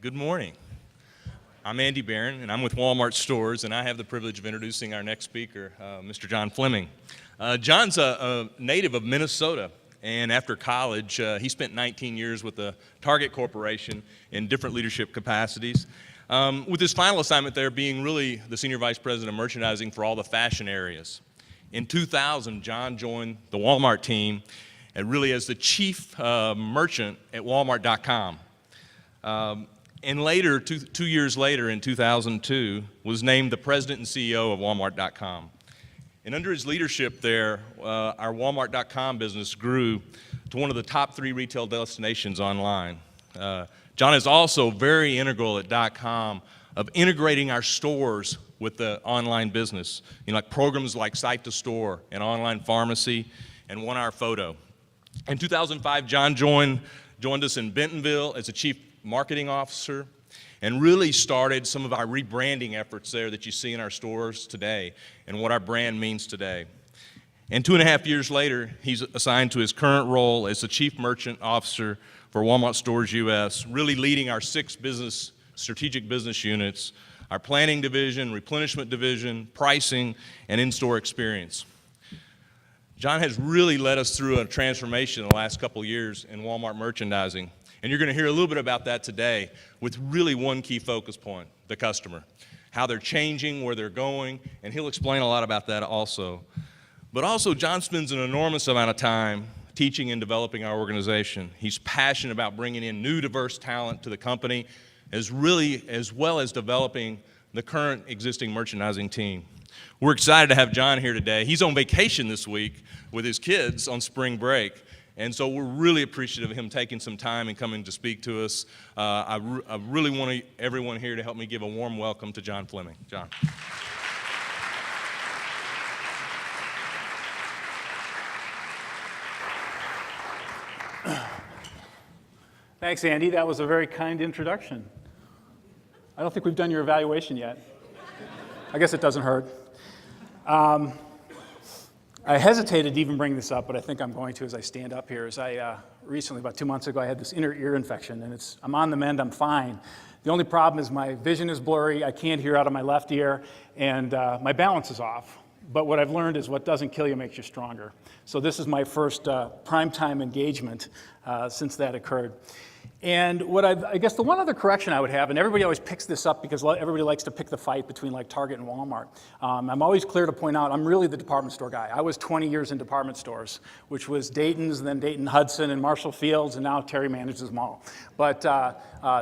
Good morning. I'm Andy Barron, and I'm with Walmart Stores, and I have the privilege of introducing our next speaker, Mr. John Fleming. John's a native of Minnesota, and after college, he spent 19 years with the Target Corporation in different leadership capacities, with his final assignment there being really the Senior Vice President of Merchandising for all the fashion areas. In 2000, John joined the Walmart team, and really as the chief merchant at Walmart.com. And later, two years later, in 2002, was named the president and CEO of Walmart.com. And under his leadership there, our Walmart.com business grew to one of the top 3 retail destinations online. John is also very integral at .com of integrating our stores with the online business, like programs like Site to Store and Online Pharmacy and 1 Hour Photo. In 2005, John joined us in Bentonville as a chief marketing officer, and really started some of our rebranding efforts there that you see in our stores today and what our brand means today. And 2.5 years later, he's assigned to his current role as the Chief Merchant Officer for Walmart Stores US, really leading our 6 strategic business units, our planning division, replenishment division, pricing, and in-store experience. John has really led us through a transformation in the last couple of years in Walmart merchandising. And you're going to hear a little bit about that today with really one key focus point, the customer, how they're changing, where they're going, and he'll explain a lot about that also. But also, John spends an enormous amount of time teaching and developing our organization. He's passionate about bringing in new, diverse talent to the company, as well as developing the current existing merchandising team. We're excited to have John here today. He's on vacation this week with his kids on spring break. And so we're really appreciative of him taking some time and coming to speak to us. I really want everyone here to help me give a warm welcome to John Fleming. John. Thanks, Andy. That was a very kind introduction. I don't think we've done your evaluation yet. I guess it doesn't hurt. I hesitated to even bring this up, but I think I'm going to as I stand up here. As I recently, about 2 months ago, I had this inner ear infection, and I'm on the mend, I'm fine. The only problem is my vision is blurry, I can't hear out of my left ear, and my balance is off. But what I've learned is what doesn't kill you makes you stronger. So this is my first primetime engagement since that occurred. And I guess the one other correction I would have, and everybody always picks this up because everybody likes to pick the fight between like Target and Walmart. I'm always clear to point out I'm really the department store guy. I was 20 years in department stores, which was Dayton's, then Dayton Hudson and Marshall Field's, and now Terry manages them all. But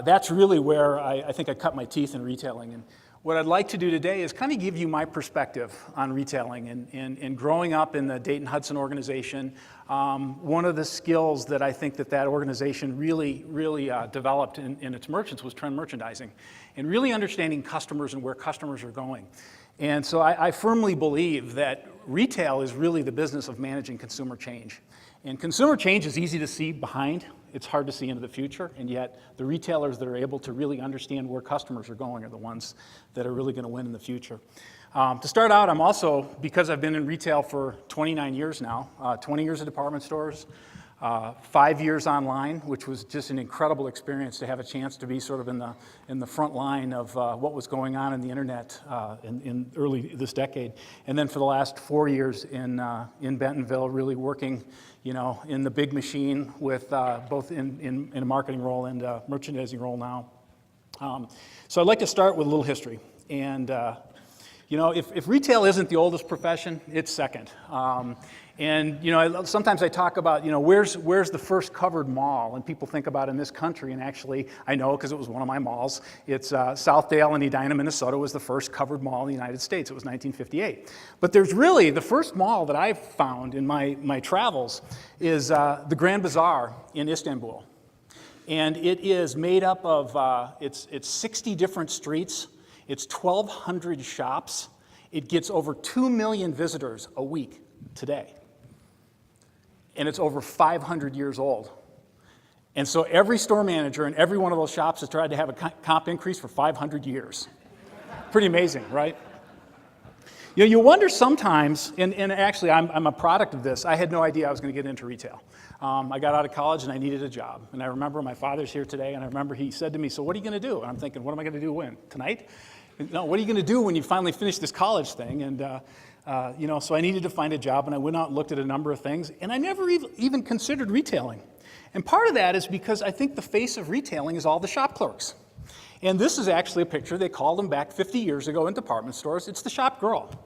that's really where I think I cut my teeth in retailing. And what I'd like to do today is kind of give you my perspective on retailing and growing up in the Dayton Hudson organization. One of the skills that I think that organization really developed in its merchants was trend merchandising and really understanding customers and where customers are going. And so I firmly believe that retail is really the business of managing consumer change. And consumer change is easy to see behind. It's hard to see into the future, and yet the retailers that are able to really understand where customers are going are the ones that are really going to win in the future. To start out, I'm also, because I've been in retail for 29 years now, 20 years at department stores, 5 years online, which was just an incredible experience to have a chance to be sort of in the front line of what was going on in the internet in early this decade. And then for the last 4 years in Bentonville, really working in the big machine with both in a marketing role and a merchandising role now. So I'd like to start with a little history. And if retail isn't the oldest profession, it's second. And sometimes I talk about where's the first covered mall, and people think about in this country, and actually I know because it was one of my malls. It's Southdale in Edina, Minnesota was the first covered mall in the United States. It was 1958. But there's really the first mall that I've found in my travels is the Grand Bazaar in Istanbul, and it is made up of it's 60 different streets. It's 1,200 shops. It gets over 2 million visitors a week today. And it's over 500 years old. And so every store manager in every one of those shops has tried to have a comp increase for 500 years. Pretty amazing, right? You know, you wonder sometimes, and actually I'm a product of this. I had no idea I was going to get into retail. I got out of college and I needed a job. And I remember my father's here today, and I remember he said to me, so what are you going to do? And I'm thinking, what am I going to do when? Tonight? No, what are you going to do when you finally finish this college thing? And, you know, so I needed to find a job, and I went out and looked at a number of things, and I never even considered retailing. And part of that is because I think the face of retailing is all the shop clerks. And this is actually a picture, they called them back 50 years ago in department stores. It's the shop girl.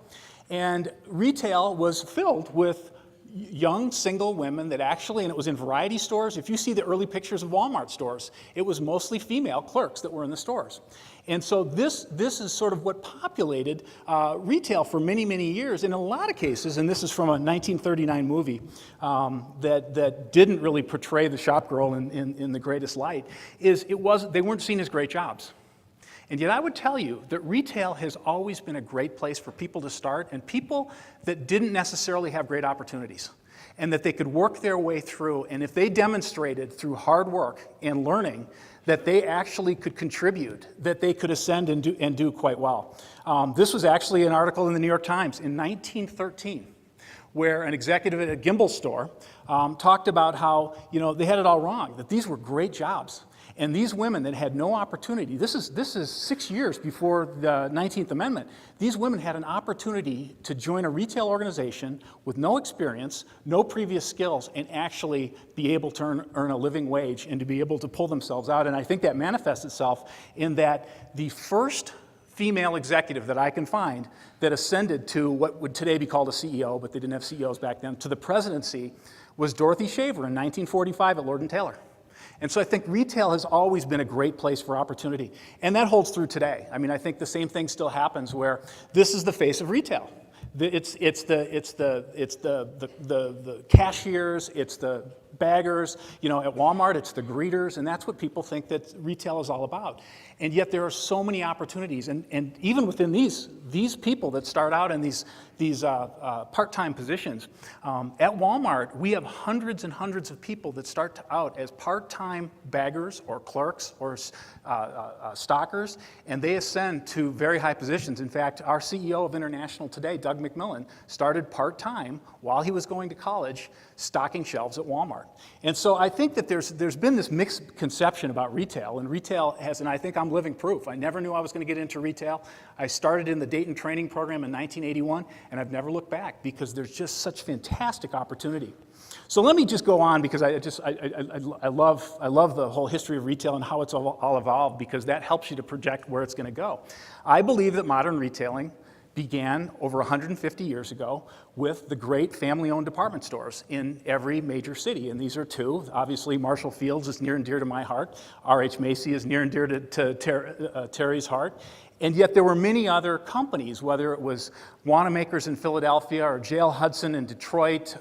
And retail was filled with young single women that actually, and it was in variety stores. If you see the early pictures of Walmart stores, it was mostly female clerks that were in the stores. And so this is sort of what populated retail for many, many years. In a lot of cases, and this is from a 1939 movie that didn't really portray the shop girl in the greatest light, they weren't seen as great jobs. And yet I would tell you that retail has always been a great place for people to start, and people that didn't necessarily have great opportunities, and that they could work their way through. And if they demonstrated through hard work and learning that they actually could contribute, that they could ascend and do quite well. This was actually an article in the New York Times in 1913, where an executive at a gimbal store talked about how, you know, they had it all wrong, that these were great jobs. And these women that had no opportunity, this is 6 years before the 19th Amendment, these women had an opportunity to join a retail organization with no experience, no previous skills, and actually be able to earn a living wage and to be able to pull themselves out. And I think that manifests itself in that the first female executive that I can find that ascended to what would today be called a CEO, but they didn't have CEOs back then, to the presidency was Dorothy Shaver in 1945 at Lord & Taylor. And so I think retail has always been a great place for opportunity. And that holds through today. I mean, I think the same thing still happens where this is the face of retail. It's the cashiers, it's the baggers, you know, at Walmart it's the greeters, and that's what people think that retail is all about. And yet there are so many opportunities, and even within these people that start out in these part-time positions, at Walmart we have hundreds and hundreds of people that start out as part-time baggers or clerks or stockers, and they ascend to very high positions. In fact, our CEO of International today, Doug McMillan, started part-time while he was going to college stocking shelves at Walmart. And so I think that there's been this mixed conception about retail, and retail has, and I think I'm living proof. I never knew I was going to get into retail. I started in the Dayton training program in 1981, and I've never looked back because there's just such fantastic opportunity. So let me just go on because I love the whole history of retail and how it's all evolved, because that helps you to project where it's going to go. I believe that modern retailing began over 150 years ago with the great family-owned department stores in every major city, and these are two. Obviously, Marshall Field's is near and dear to my heart. R.H. Macy is near and dear to Terry's heart. And yet there were many other companies, whether it was Wanamaker's in Philadelphia or J.L. Hudson in Detroit,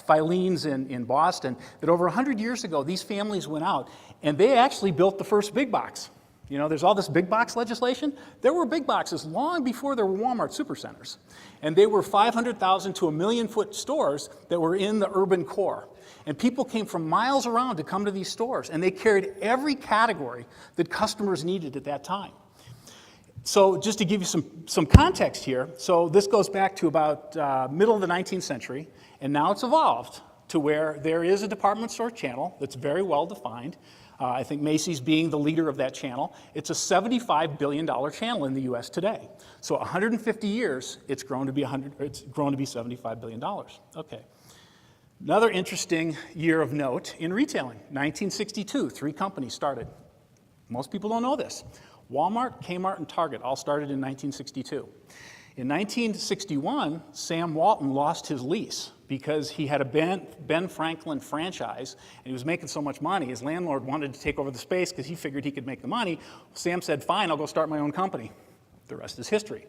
Filene's in Boston, that over 100 years ago, these families went out and they actually built the first big box. You know, there's all this big box legislation. There were big boxes long before there were Walmart supercenters. And they were 500,000 to 1 million foot stores that were in the urban core. And people came from miles around to come to these stores, and they carried every category that customers needed at that time. So just to give you some context here, so this goes back to about middle of the 19th century, and now it's evolved to where there is a department store channel that's very well defined. I think Macy's being the leader of that channel. It's a $75 billion channel in the U.S. today. So 150 years, it's grown to be $75 billion. Okay. Another interesting year of note in retailing, 1962, 3 companies started. Most people don't know this. Walmart, Kmart, and Target all started in 1962. In 1961, Sam Walton lost his lease because he had a Ben Franklin franchise, and he was making so much money. His landlord wanted to take over the space because he figured he could make the money. Sam said, fine, I'll go start my own company. The rest is history.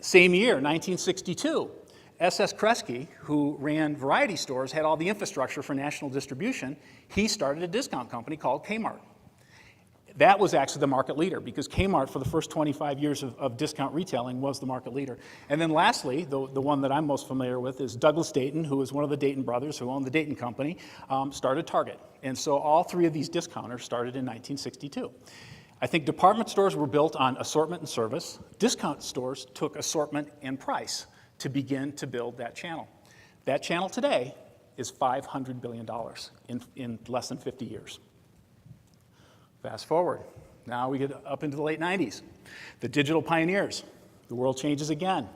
Same year, 1962, S.S. Kresge, who ran variety stores, had all the infrastructure for national distribution. He started a discount company called Kmart. That was actually the market leader, because Kmart, for the first 25 years of discount retailing, was the market leader. And then lastly, the one that I'm most familiar with is Douglas Dayton, who was one of the Dayton brothers who owned the Dayton Company, started Target. And so all 3 of these discounters started in 1962. I think department stores were built on assortment and service. Discount stores took assortment and price. to begin to build that channel. That channel today is $500 billion in less than 50 years. Fast forward. Now we get up into the late 90s. The digital pioneers. The world changes again.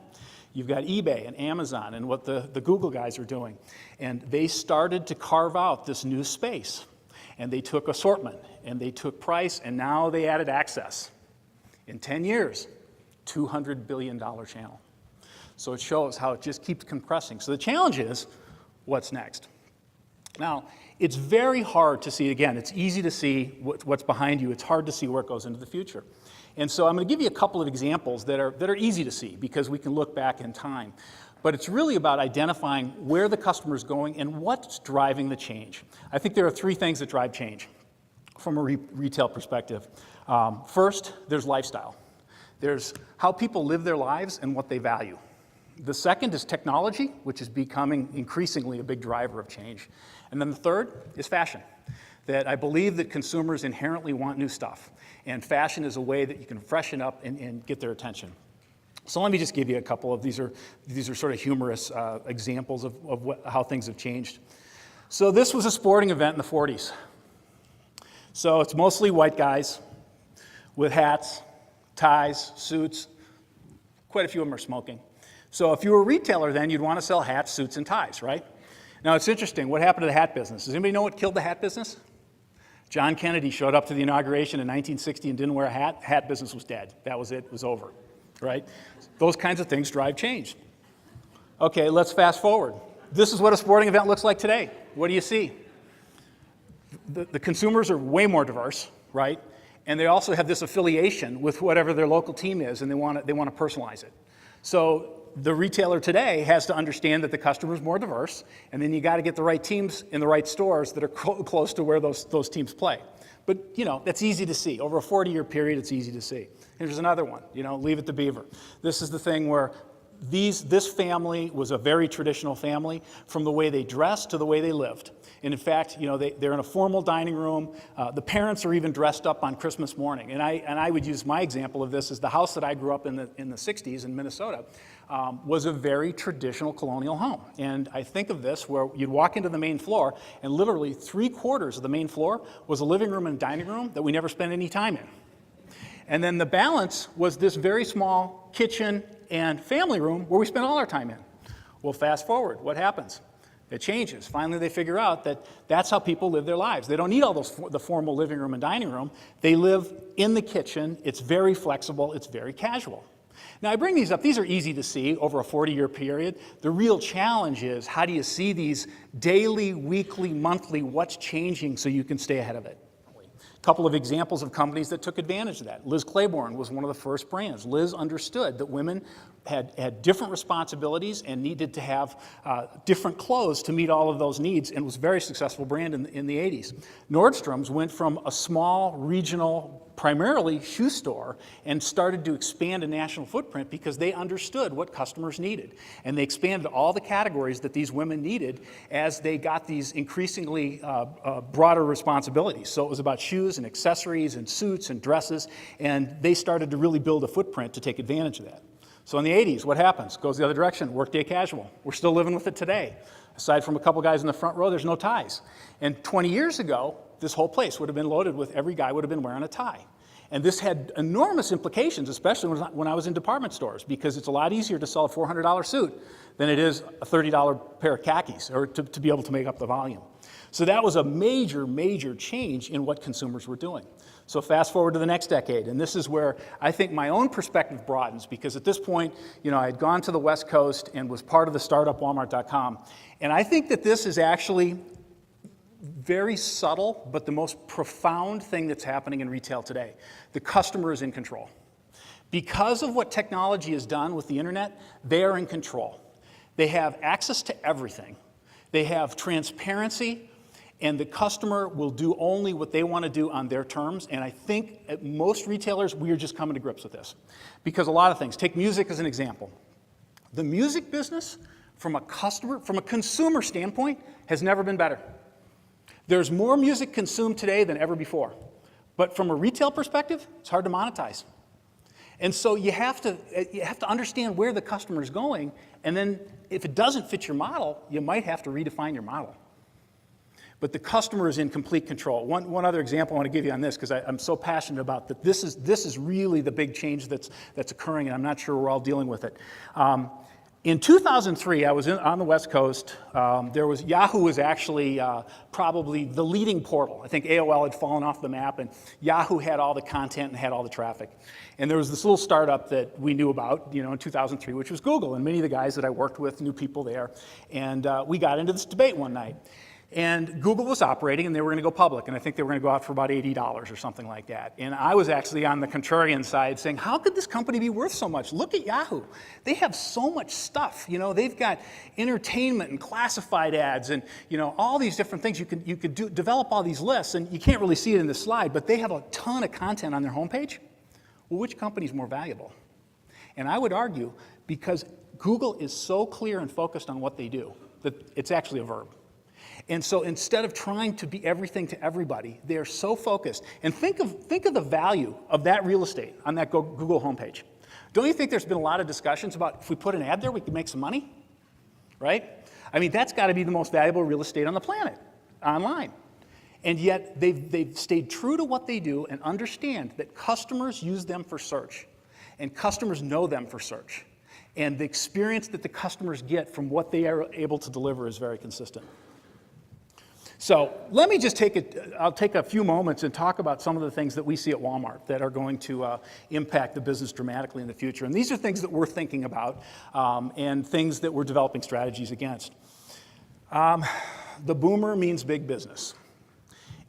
You've got eBay and Amazon and what the Google guys are doing. And they started to carve out this new space. And they took assortment, and they took price, and now they added access. In 10 years, $200 billion channel. So it shows how it just keeps compressing. So the challenge is, what's next? Now, it's very hard to see, again, it's easy to see what's behind you. It's hard to see where it goes into the future. And so I'm going to give you a couple of examples that are easy to see because we can look back in time. But it's really about identifying where the customer is going and what's driving the change. I think there are three things that drive change from a retail perspective. First, there's lifestyle. There's how people live their lives and what they value. The second is technology, which is becoming increasingly a big driver of change. And then the third is fashion, that I believe that consumers inherently want new stuff. And fashion is a way that you can freshen up and get their attention. So let me just give you a couple of these are sort of humorous examples of how things have changed. So this was a sporting event in the 40s. So it's mostly white guys with hats, ties, suits. Quite a few of them are smoking. So if you were a retailer then, you'd want to sell hats, suits, and ties, right? Now it's interesting, what happened to the hat business? Does anybody know what killed the hat business? John Kennedy showed up to the inauguration in 1960 and didn't wear a hat. Hat business was dead. That was it was over, right? Those kinds of things drive change. Okay, let's fast forward. This is what a sporting event looks like today. What do you see? The consumers are way more diverse, right? And they also have this affiliation with whatever their local team is, and they want to personalize it. So the retailer today has to understand that the customer is more diverse, and then you got to get the right teams in the right stores that are close to where those teams play. But, you know, that's easy to see. Over a 40-year period, it's easy to see. Here's another one, you know, Leave It to Beaver. This is the thing where this family was a very traditional family, from the way they dressed to the way they lived. And in fact, you know, they're in a formal dining room. The parents are even dressed up on Christmas morning. And I would use my example of this as the house that I grew up in the 60s in Minnesota was a very traditional colonial home. And I think of this where you'd walk into the main floor, and literally 3/4 of the main floor was a living room and dining room that we never spent any time in. And then the balance was this very small kitchen and family room where we spent all our time in. Well, fast forward, what happens? It changes. Finally, they figure out that that's how people live their lives. They don't need all the formal living room and dining room. They live in the kitchen. It's very flexible. It's very casual. Now, I bring these up. These are easy to see over a 40-year period. The real challenge is, how do you see these daily, weekly, monthly, what's changing so you can stay ahead of it? A couple of examples of companies that took advantage of that. Liz Claiborne was one of the first brands. Liz understood that women had different responsibilities and needed to have different clothes to meet all of those needs, and was a very successful brand in the 80s. Nordstrom's went from a small, regional, primarily shoe store and started to expand a national footprint because they understood what customers needed. And they expanded all the categories that these women needed as they got these increasingly broader responsibilities. So it was about shoes and accessories and suits and dresses, and they started to really build a footprint to take advantage of that. So in the 80s, what happens? Goes the other direction, workday casual. We're still living with it today. Aside from a couple guys in the front row, there's no ties. And 20 years ago, this whole place would have been loaded with every guy would have been wearing a tie. And this had enormous implications, especially when I was in department stores, because it's a lot easier to sell a $400 suit than it is a $30 pair of khakis, or to be able to make up the volume. So that was a major, major change in what consumers were doing. So fast forward to the next decade, and this is where I think my own perspective broadens, because at this point, you know, I had gone to the West Coast and was part of the startup Walmart.com. And I think that this is actually very subtle, but the most profound thing that's happening in retail today. The customer is in control. Because of what technology has done with the internet, they are in control. They have access to everything. They have transparency, and the customer will do only what they want to do on their terms. And I think at most retailers, we are just coming to grips with this. Because a lot of things, take music as an example. The music business, from a consumer standpoint, has never been better. There's more music consumed today than ever before. But from a retail perspective, it's hard to monetize. And so you have to understand where the customer is going, and then if it doesn't fit your model, you might have to redefine your model. But the customer is in complete control. One other example I want to give you on this, because I'm so passionate about that. This is really the big change that's occurring, and I'm not sure we're all dealing with it. In 2003, I was on the West Coast. Yahoo was actually probably the leading portal. I think AOL had fallen off the map, and Yahoo had all the content and had all the traffic. And there was this little startup that we knew about, in 2003, which was Google. And many of the guys that I worked with knew people there. And we got into this debate one night. And Google was operating, and they were going to go public, and I think they were going to go out for about $80 or something like that. And I was actually on the contrarian side saying, how could this company be worth so much? Look at Yahoo. They have so much stuff. They've got entertainment and classified ads and, all these different things. You could develop all these lists, and you can't really see it in this slide, but they have a ton of content on their homepage. Well, which company is more valuable? And I would argue, because Google is so clear and focused on what they do, that it's actually a verb. And so instead of trying to be everything to everybody, they're so focused. And think of the value of that real estate on that Google homepage. Don't you think there's been a lot of discussions about if we put an ad there, we could make some money? Right? I mean, that's got to be the most valuable real estate on the planet, online. And yet they've stayed true to what they do and understand that customers use them for search. And customers know them for search. And the experience that the customers get from what they are able to deliver is very consistent. So let me just I'll take a few moments and talk about some of the things that we see at Walmart that are going to impact the business dramatically in the future. And these are things that we're thinking about and things that we're developing strategies against. The boomer means big business.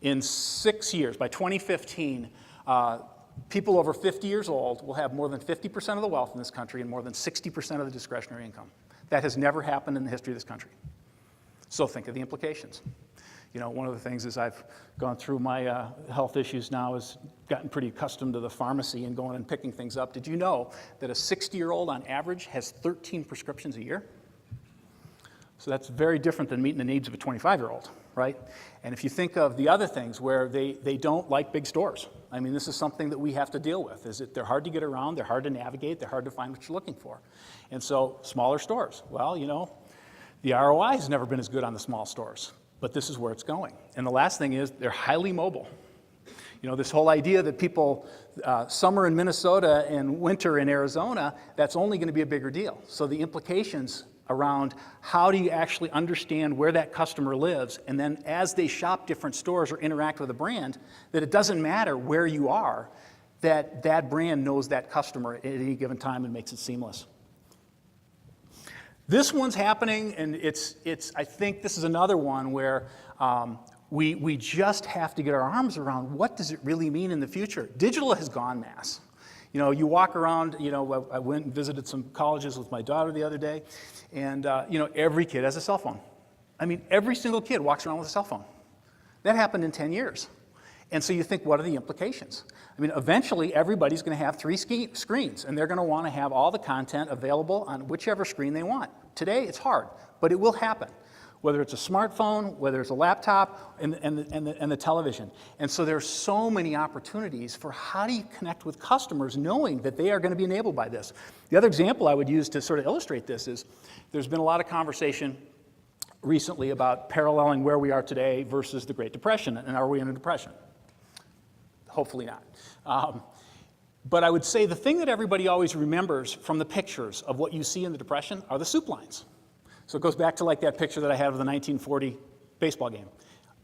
In 6 years, by 2015, people over 50 years old will have more than 50% of the wealth in this country and more than 60% of the discretionary income. That has never happened in the history of this country. So think of the implications. One of the things as I've gone through my health issues now is gotten pretty accustomed to the pharmacy and going and picking things up. Did you know that a 60-year-old on average has 13 prescriptions a year? So that's very different than meeting the needs of a 25-year-old, right? And if you think of the other things where they don't like big stores, I mean, this is something that we have to deal with, is that they're hard to get around, they're hard to navigate, they're hard to find what you're looking for. And so smaller stores, well, the ROI has never been as good on the small stores. But this is where it's going. And the last thing is they're highly mobile. This whole idea that people, summer in Minnesota and winter in Arizona, that's only going to be a bigger deal. So the implications around how do you actually understand where that customer lives, and then as they shop different stores or interact with a brand, that it doesn't matter where you are, that brand knows that customer at any given time and makes it seamless. This one's happening, and I think this is another one where we just have to get our arms around what does it really mean in the future. Digital has gone mass. You walk around, I went and visited some colleges with my daughter the other day, and, every kid has a cell phone. I mean, every single kid walks around with a cell phone. That happened in 10 years. And so you think, what are the implications? I mean, eventually everybody's going to have 3 screens, and they're going to want to have all the content available on whichever screen they want. Today, it's hard, but it will happen, whether it's a smartphone, whether it's a laptop, and the television. And so there's so many opportunities for how do you connect with customers knowing that they are going to be enabled by this. The other example I would use to sort of illustrate this is there's been a lot of conversation recently about paralleling where we are today versus the Great Depression, and are we in a depression? Hopefully not. But I would say the thing that everybody always remembers from the pictures of what you see in the Depression are the soup lines. So it goes back to like that picture that I had of the 1940 baseball game.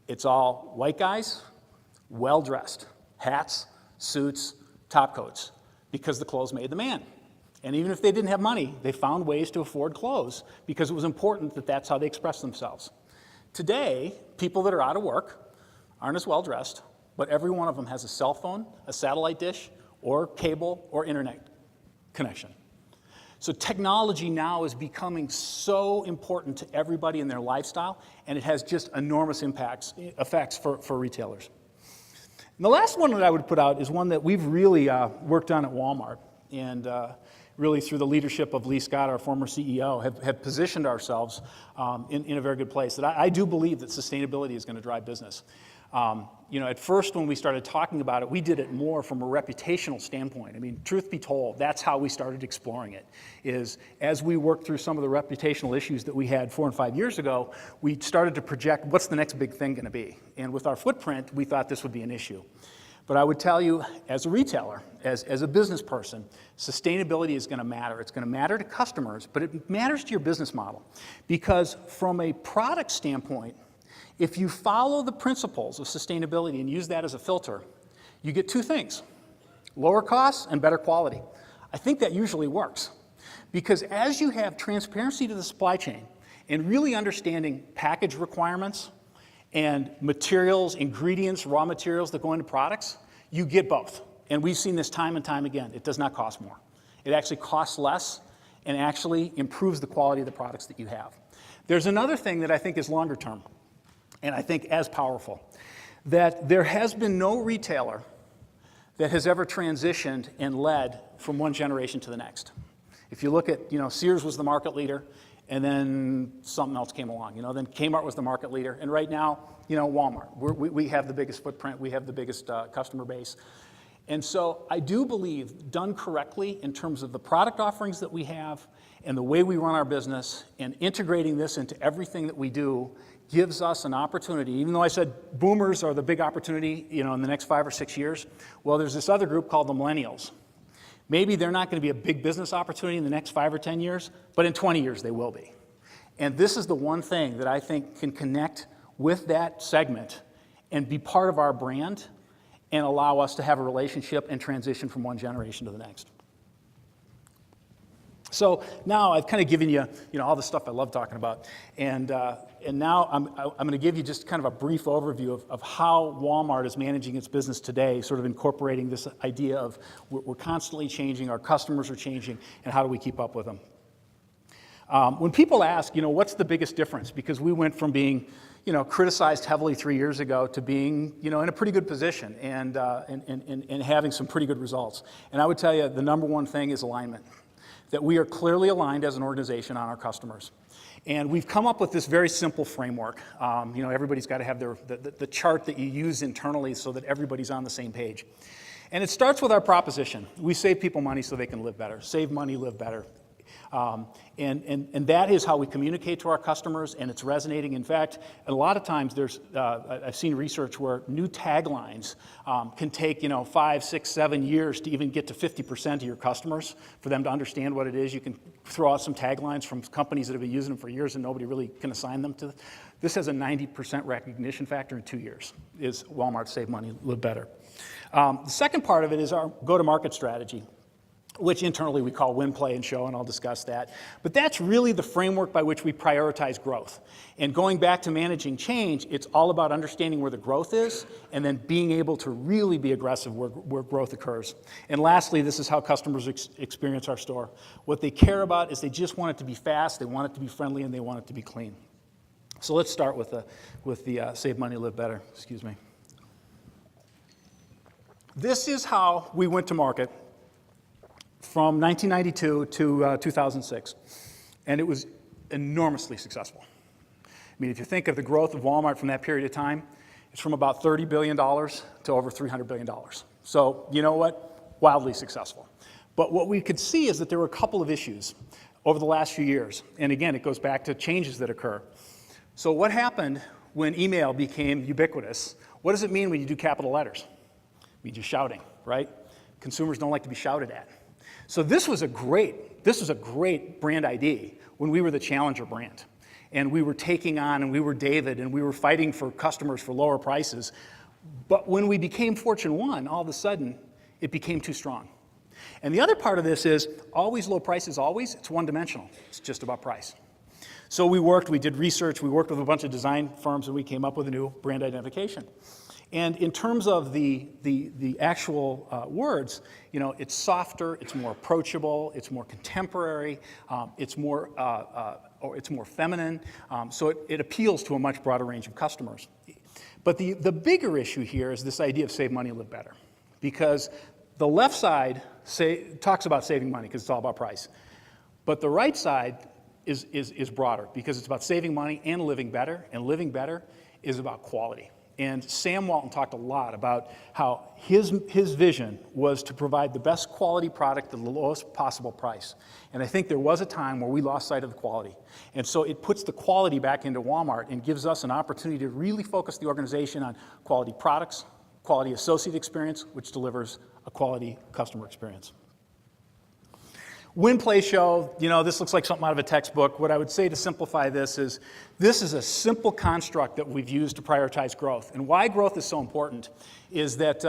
It's all white guys, well-dressed, hats, suits, top coats, because the clothes made the man. And even if they didn't have money, they found ways to afford clothes because it was important that that's how they expressed themselves. Today, people that are out of work aren't as well-dressed, but every one of them has a cell phone, a satellite dish, or cable, or internet connection. So technology now is becoming so important to everybody in their lifestyle, and it has just enormous effects for retailers. And the last one that I would put out is one that we've really worked on at Walmart, and really through the leadership of Lee Scott, our former CEO, have positioned ourselves in a very good place. That I do believe that sustainability is going to drive business. At first when we started talking about it, we did it more from a reputational standpoint. I mean, truth be told, that's how we started exploring it, is as we worked through some of the reputational issues that we had 4 and 5 years ago, we started to project what's the next big thing going to be. And with our footprint, we thought this would be an issue. But I would tell you, as a retailer, as a business person, sustainability is going to matter. It's going to matter to customers, but it matters to your business model. Because from a product standpoint, if you follow the principles of sustainability and use that as a filter, you get 2 things: lower costs and better quality. I think that usually works. Because as you have transparency to the supply chain and really understanding package requirements and materials, ingredients, raw materials that go into products, you get both. And we've seen this time and time again. It does not cost more. It actually costs less and actually improves the quality of the products that you have. There's another thing that I think is longer term, and I think as powerful, that there has been no retailer that has ever transitioned and led from one generation to the next. If you look at, Sears was the market leader, and then something else came along. Then Kmart was the market leader, and right now, Walmart. We have the biggest footprint, we have the biggest customer base. And so I do believe, done correctly in terms of the product offerings that we have and the way we run our business, and integrating this into everything that we do, gives us an opportunity. Even though I said boomers are the big opportunity, in the next 5 or 6 years, well, there's this other group called the millennials. Maybe they're not going to be a big business opportunity in the next 5 or 10 years, but in 20 years they will be. And this is the one thing that I think can connect with that segment and be part of our brand and allow us to have a relationship and transition from one generation to the next. So now I've kind of given you, all the stuff I love talking about, and now I'm going to give you just kind of a brief overview of how Walmart is managing its business today, sort of incorporating this idea of we're constantly changing, our customers are changing, and how do we keep up with them? When people ask, what's the biggest difference? Because we went from being, criticized heavily 3 years ago to being, in a pretty good position and having some pretty good results. And I would tell you the number one thing is alignment. That we are clearly aligned as an organization on our customers. And we've come up with this very simple framework. Everybody's got to have the chart that you use internally so that everybody's on the same page. And it starts with our proposition. We save people money so they can live better. Save money, live better. And that is how we communicate to our customers, and it's resonating. In fact, a lot of times I've seen research where new taglines can take 5, 6, 7 years to even get to 50% of your customers for them to understand what it is. You can throw out some taglines from companies that have been using them for years and nobody really can assign them to. This has a 90% recognition factor in 2 years, is Walmart Save Money, Live Better. The second part of it is our go-to-market strategy, which internally we call win, play, and show, and I'll discuss that. But that's really the framework by which we prioritize growth. And going back to managing change, it's all about understanding where the growth is and then being able to really be aggressive where growth occurs. And lastly, this is how customers experience our store. What they care about is they just want it to be fast, they want it to be friendly, and they want it to be clean. So let's start with the Save Money, Live Better. Excuse me. This is how we went to market from 1992 to 2006, and it was enormously successful. I mean, if you think of the growth of Walmart from that period of time, it's from about $30 billion to over $300 billion. So, you know what? Wildly successful. But what we could see is that there were a couple of issues over the last few years, and again, it goes back to changes that occur. So what happened when email became ubiquitous? What does it mean when you do capital letters? It means you're shouting, right? Consumers don't like to be shouted at. So this was a great brand ID when we were the challenger brand. And we were taking on, and we were David, and we were fighting for customers for lower prices. But when we became Fortune 1, all of a sudden, it became too strong. And the other part of this is, always low prices, always, it's one-dimensional. It's just about price. So we did research, we worked with a bunch of design firms, and we came up with a new brand identification. And in terms of the actual words, it's softer, it's more approachable, it's more contemporary, it's more feminine. So it appeals to a much broader range of customers. But the bigger issue here is this idea of save money, live better. Because The left side talks about saving money because it's all about price. But the right side is broader because it's about saving money and living better is about quality. And Sam Walton talked a lot about how his vision was to provide the best quality product at the lowest possible price. And I think there was a time where we lost sight of the quality. And so it puts the quality back into Walmart and gives us an opportunity to really focus the organization on quality products, quality associate experience, which delivers a quality customer experience. Win, play, show, this looks like something out of a textbook. What I would say to simplify this is a simple construct that we've used to prioritize growth. And why growth is so important is that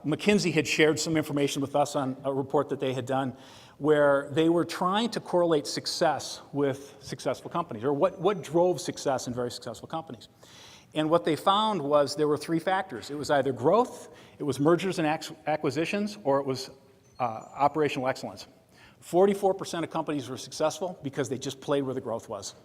McKinsey had shared some information with us on a report that they had done where they were trying to correlate success with successful companies, or what drove success in very successful companies. And what they found was there were three factors. It was either growth, it was mergers and acquisitions, or it was operational excellence. 44% of companies were successful because they just played where the growth was.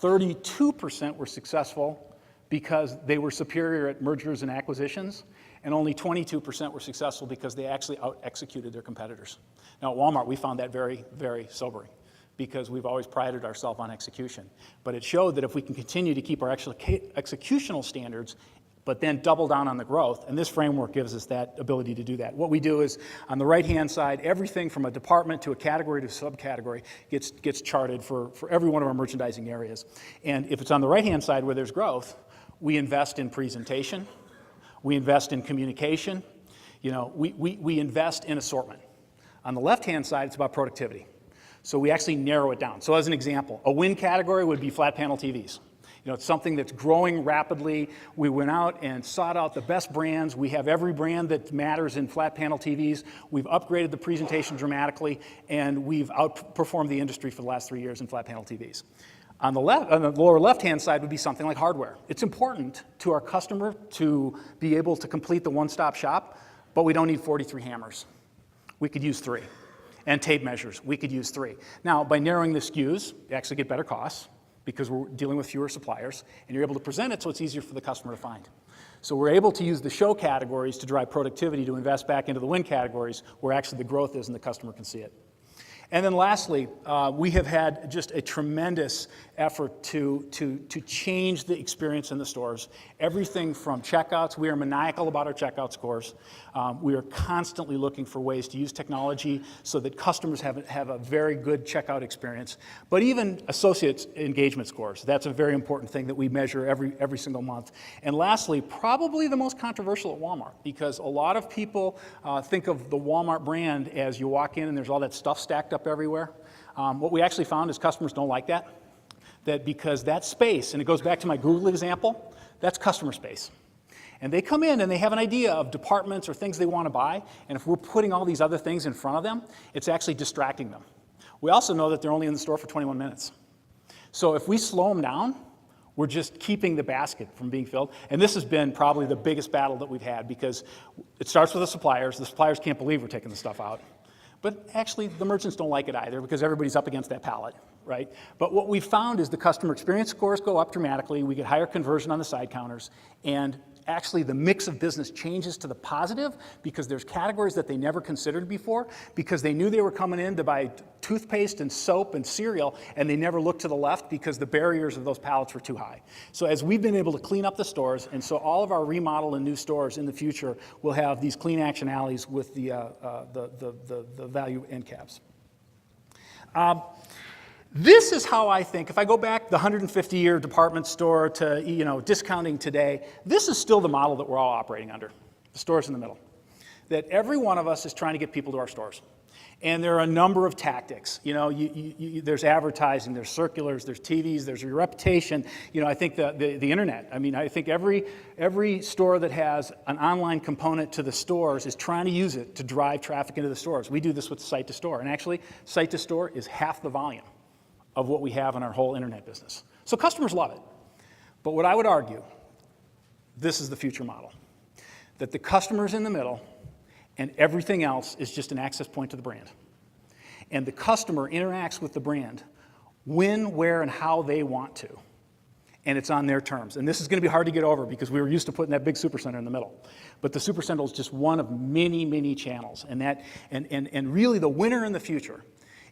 32% were successful because they were superior at mergers and acquisitions, and only 22% were successful because they actually out-executed their competitors. Now, at Walmart, we found that very, very sobering because we've always prided ourselves on execution. But it showed that if we can continue to keep our executional standards but then double down on the growth, and this framework gives us that ability to do that. What we do is, on the right-hand side, everything from a department to a category to a subcategory gets charted for every one of our merchandising areas. And if it's on the right-hand side where there's growth, we invest in presentation, we invest in communication, we invest in assortment. On the left-hand side, it's about productivity. So we actually narrow it down. So as an example, a win category would be flat panel TVs. It's something that's growing rapidly. We went out and sought out the best brands. We have every brand that matters in flat panel TVs. We've upgraded the presentation dramatically, and we've outperformed the industry for the last 3 years in flat panel TVs. On the lower left-hand side would be something like hardware. It's important to our customer to be able to complete the one-stop shop, but we don't need 43 hammers. We could use 3. And tape measures, we could use 3. Now, by narrowing the SKUs, you actually get better costs, because we're dealing with fewer suppliers, and you're able to present it so it's easier for the customer to find. So we're able to use the show categories to drive productivity to invest back into the win categories where actually the growth is and the customer can see it. And then lastly, we have had just a tremendous effort to change the experience in the stores. Everything from checkouts, we are maniacal about our checkout scores. We are constantly looking for ways to use technology so that customers have a very good checkout experience. But even associates engagement scores, that's a very important thing that we measure every single month. And lastly, probably the most controversial at Walmart, because a lot of people think of the Walmart brand as you walk in and there's all that stuff stacked up everywhere. What we actually found is customers don't like that because that space, and it goes back to my Google example, that's customer space. And they come in and they have an idea of departments or things they want to buy, and if we're putting all these other things in front of them, it's actually distracting them. We also know that they're only in the store for 21 minutes. So if we slow them down, we're just keeping the basket from being filled. And this has been probably the biggest battle that we've had because it starts with the suppliers. The suppliers can't believe we're taking the stuff out. But actually, the merchants don't like it either because everybody's up against that pallet, right? But what we found is the customer experience scores go up dramatically. We get higher conversion on the side counters. And actually, the mix of business changes to the positive because there's categories that they never considered before because they knew they were coming in to buy toothpaste and soap and cereal, and they never looked to the left because the barriers of those pallets were too high. So as we've been able to clean up the stores, and so all of our remodel and new stores in the future will have these clean action alleys with the value end caps. This is how I think, if I go back the 150-year department store to discounting today, this is still the model that we're all operating under, the stores in the middle. That every one of us is trying to get people to our stores. And there are a number of tactics. There's advertising, there's circulars, there's TVs, there's your reputation. I think the internet. I mean, I think every store that has an online component to the stores is trying to use it to drive traffic into the stores. We do this with site to store. And actually, site to store is half the volume of what we have in our whole internet business. So customers love it. But what I would argue, this is the future model. That the customer's in the middle and everything else is just an access point to the brand. And the customer interacts with the brand when, where, and how they want to. and it's on their terms. And this is going to be hard to get over because we were used to putting that big supercenter in the middle. But the supercenter is just one of many, many channels. And really the winner in the future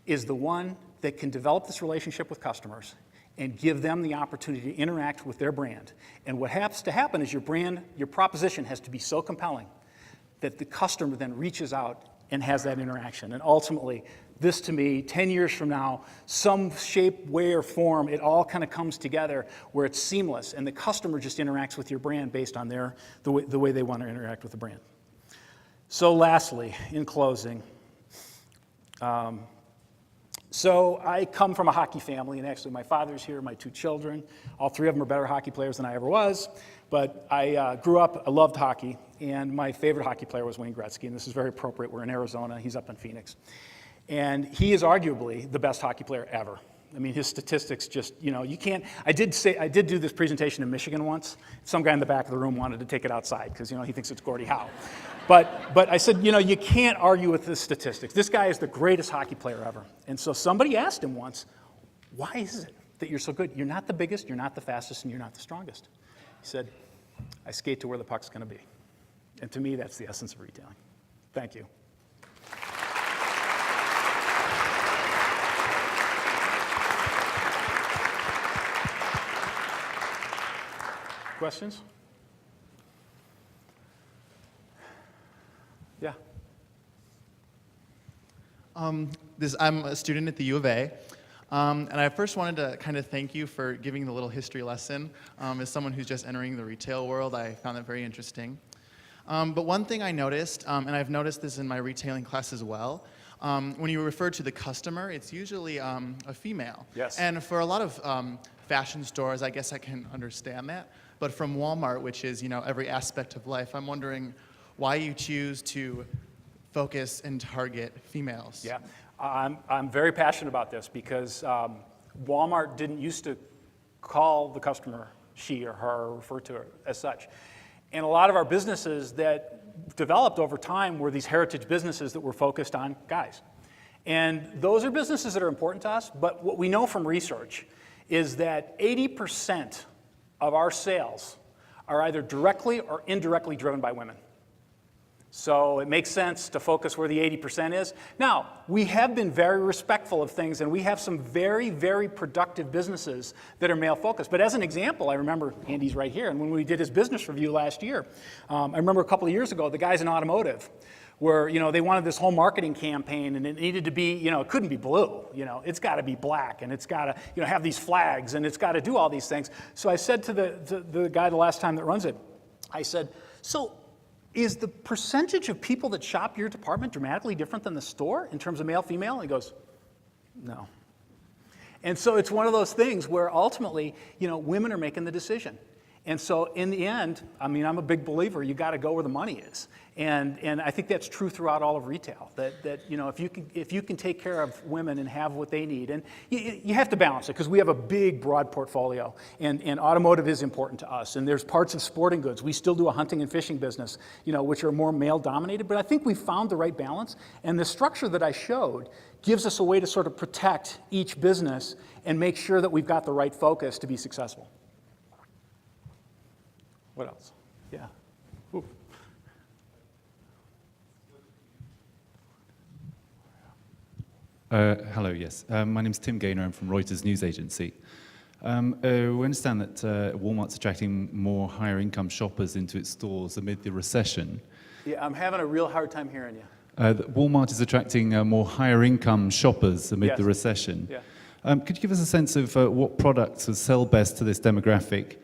is the one that can develop this relationship with customers and give them the opportunity to interact with their brand. And what has to happen is your brand, your proposition has to be so compelling that the customer then reaches out and has that interaction. And ultimately, this to me, 10 years from now, some shape, way, or form, it all kind of comes together where it's seamless, and the customer just interacts with your brand based on the way they want to interact with the brand. So lastly, in closing, so I come from a hockey family, and actually my father's here, my 2 children. All 3 of them are better hockey players than I ever was. But I grew up, I loved hockey, and my favorite hockey player was Wayne Gretzky, and this is very appropriate. We're in Arizona, he's up in Phoenix. And he is arguably the best hockey player ever. I mean, his statistics just, you can't, I did do this presentation in Michigan once. Some guy in the back of the room wanted to take it outside because, he thinks it's Gordie Howe. But I said, you can't argue with the statistics. This guy is the greatest hockey player ever. And so somebody asked him once, why is it that you're so good? You're not the biggest, you're not the fastest, and you're not the strongest. He said, I skate to where the puck's going to be. And to me, that's the essence of retailing. Thank you. Questions? Yeah. I'm a student at the U of A, and I first wanted to kind of thank you for giving the little history lesson. As someone who's just entering the retail world, I found that very interesting. But one thing I noticed, and I've noticed this in my retailing class as well, when you refer to the customer, it's usually a female. Yes. And for a lot of fashion stores, I guess I can understand that. But from Walmart, which is every aspect of life, I'm wondering why you choose to focus and target females. Yeah, I'm very passionate about this because Walmart didn't used to call the customer she or her or refer to her as such. And a lot of our businesses that developed over time were these heritage businesses that were focused on guys. And those are businesses that are important to us, but what we know from research is that 80% of our sales are either directly or indirectly driven by women. So it makes sense to focus where the 80% is. Now, we have been very respectful of things, and we have some very, very productive businesses that are male-focused. But as an example, I remember, Andy's right here, and when we did his business review last year, I remember a couple of years ago, the guys in automotive where, they wanted this whole marketing campaign, and it needed to be, it couldn't be blue, it's got to be black, and it's got to, have these flags, and it's got to do all these things. So I said to the guy the last time that runs it, I said, so is the percentage of people that shop your department dramatically different than the store in terms of male, female? And he goes, no. And so it's one of those things where ultimately, women are making the decision. And so in the end, I'm a big believer, you got to go where the money is. And I think that's true throughout all of retail, that if you can take care of women and have what they need, and you have to balance it because we have a big, broad portfolio, and automotive is important to us, and there's parts of sporting goods. We still do a hunting and fishing business, which are more male-dominated, but I think we found the right balance, and the structure that I showed gives us a way to sort of protect each business and make sure that we've got the right focus to be successful. What else? Yeah. Ooh. Hello, yes. My name's Tim Gaynor. I'm from Reuters News Agency. We understand that Walmart's attracting more higher income shoppers into its stores amid the recession. Yeah, I'm having a real hard time hearing you. Walmart is attracting more higher income shoppers amid the recession. Yeah. Could you give us a sense of what products will sell best to this demographic?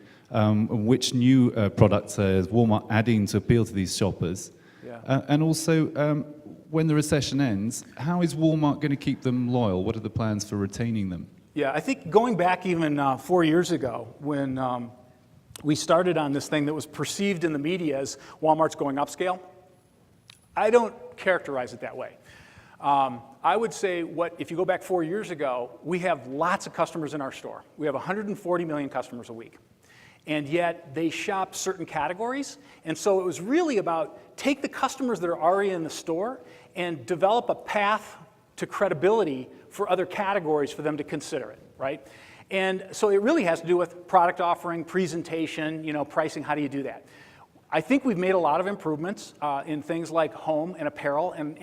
Which new products is Walmart adding to appeal to these shoppers? Yeah. And also, when the recession ends, how is Walmart going to keep them loyal? What are the plans for retaining them? Yeah, I think going back even 4 years ago when we started on this thing that was perceived in the media as Walmart's going upscale, I don't characterize it that way. I would say if you go back 4 years ago, we have lots of customers in our store. We have 140 million customers a week. And yet they shop certain categories. And so it was really about take the customers that are already in the store and develop a path to credibility for other categories for them to consider it, right? And so it really has to do with product offering, presentation, pricing. How do you do that? I think we've made a lot of improvements in things like home and apparel and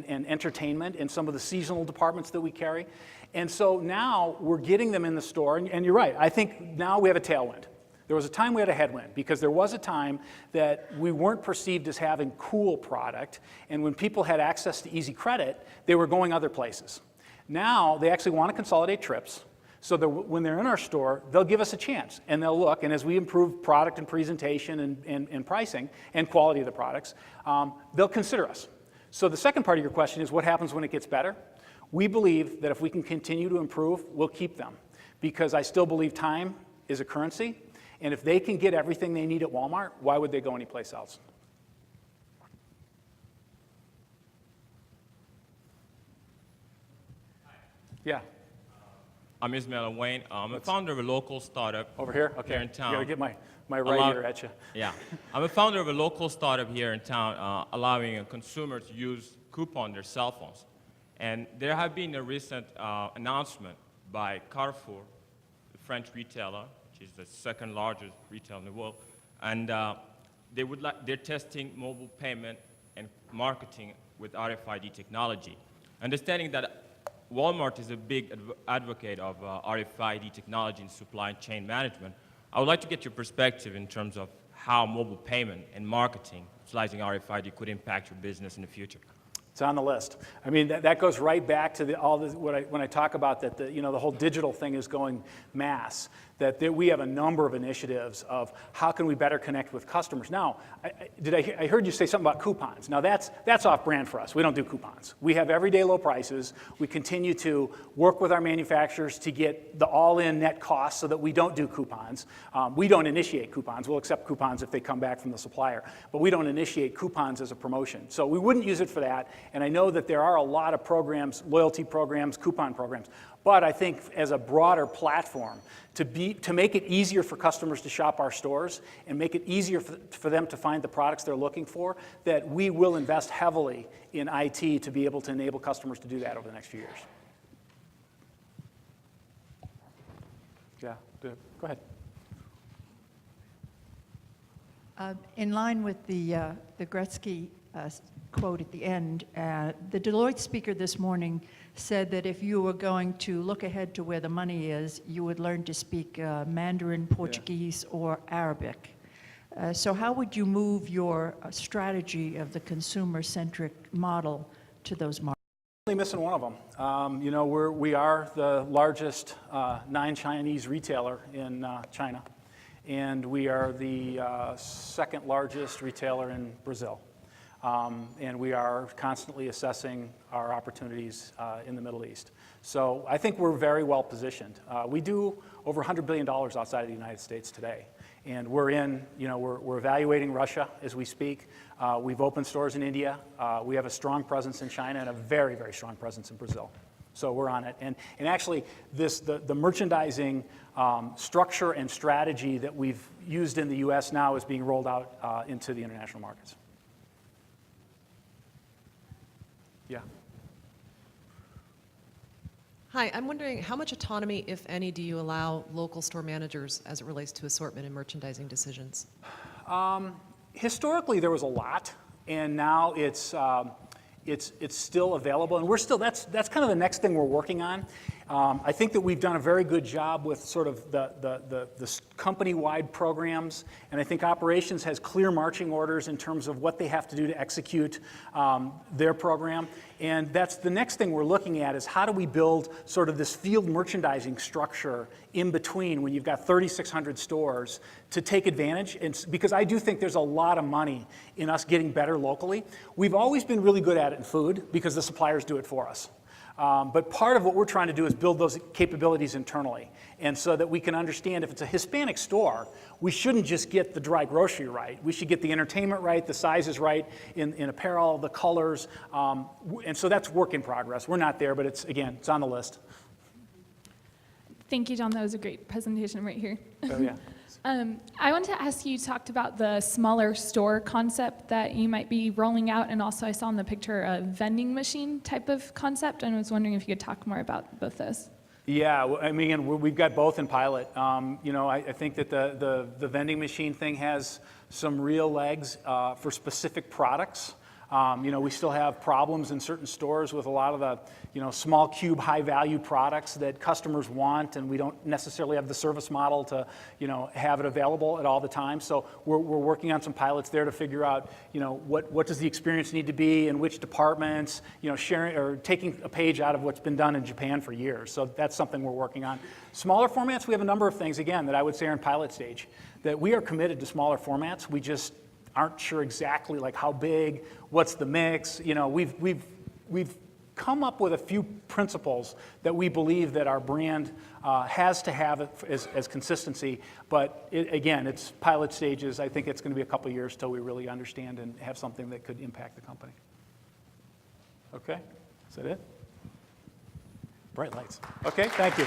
entertainment and some of the seasonal departments that we carry. And so now we're getting them in the store. And you're right, I think now we have a tailwind. There was a time we had a headwind because there was a time that we weren't perceived as having cool product. And when people had access to easy credit, they were going other places. Now they actually want to consolidate trips. So that when they're in our store, they'll give us a chance and they'll look, and as we improve product and presentation and pricing and quality of the products, they'll consider us. So the second part of your question is what happens when it gets better? We believe that if we can continue to improve, we'll keep them, because I still believe time is a currency, and if they can get everything they need at Walmart, why would they go anyplace else? Yeah. I'm Ismail Wayne. I'm a founder of a local startup. Over here? Okay. Here in town. You gotta get my right ear at you. Yeah. I'm a founder of a local startup here in town, allowing a consumer to use coupon on their cell phones. And there have been a recent announcement by Carrefour, the French retailer, which is the second largest retailer in the world, and they're testing mobile payment and marketing with RFID technology. Understanding that Walmart is a big advocate of RFID technology in supply chain management, I would like to get your perspective in terms of how mobile payment and marketing utilizing RFID could impact your business in the future. It's on the list. I mean, that goes right back to when I talk about that, the whole digital thing is going mass, that we have a number of initiatives of how can we better connect with customers. Now, I heard you say something about coupons. Now, that's off brand for us. We don't do coupons. We have everyday low prices. We continue to work with our manufacturers to get the all-in net cost so that we don't do coupons. We don't initiate coupons. We'll accept coupons if they come back from the supplier, but we don't initiate coupons as a promotion. So we wouldn't use it for that. And I know that there are a lot of programs, loyalty programs, coupon programs. But I think as a broader platform, to make it easier for customers to shop our stores and make it easier for them to find the products they're looking for, that we will invest heavily in IT to be able to enable customers to do that over the next few years. Yeah, go ahead. In line with the Gretzky quote at the end, the Deloitte speaker this morning said that if you were going to look ahead to where the money is, you would learn to speak Mandarin, Portuguese, or Arabic. So how would you move your strategy of the consumer-centric model to those markets? Only missing one of them. We are the largest non-Chinese retailer in China, and we are the second largest retailer in Brazil. And we are constantly assessing our opportunities in the Middle East. So I think we're very well positioned. We do over $100 billion outside of the United States today. And we're evaluating Russia as we speak. We've opened stores in India. We have a strong presence in China and a very, very strong presence in Brazil. So we're on it. And actually, the merchandising structure and strategy that we've used in the US now is being rolled out into the international markets. Yeah. Hi, I'm wondering how much autonomy, if any, do you allow local store managers as it relates to assortment and merchandising decisions? Historically, there was a lot, and now it's still available, and that's kind of the next thing we're working on. I think that we've done a very good job with sort of the company-wide programs, and I think operations has clear marching orders in terms of what they have to do to execute their program. And that's the next thing we're looking at is how do we build sort of this field merchandising structure in between when you've got 3,600 stores to take advantage, because I do think there's a lot of money in us getting better locally. We've always been really good at it in food because the suppliers do it for us. But part of what we're trying to do is build those capabilities internally. And so that we can understand if it's a Hispanic store, we shouldn't just get the dry grocery right. We should get the entertainment right, the sizes right, in apparel, the colors. And so that's work in progress. We're not there, but it's on the list. Thank you, John. That was a great presentation right here. Oh, yeah. I wanted to ask you talked about the smaller store concept that you might be rolling out, and also I saw in the picture a vending machine type of concept, and I was wondering if you could talk more about both those. Yeah, I mean, we've got both in pilot. You know, I think that the vending machine thing has some real legs for specific products. You know, we still have problems in certain stores with a lot of the, you know, small cube, high value products that customers want, and we don't necessarily have the service model to, you know, have it available at all the time. So we're working on some pilots there to figure out, you know, what does the experience need to be in which departments, you know, sharing or taking a page out of what's been done in Japan for years. So that's something we're working on. Smaller formats, we have a number of things, again, that I would say are in pilot stage, that we are committed to smaller formats. We just aren't sure exactly like how big, what's the mix. You know, we've come up with a few principles that we believe that our brand has to have as consistency. But again, it's pilot stages. I think it's going to be a couple years till we really understand and have something that could impact the company. Okay, is that it? Bright lights. Okay, thank you.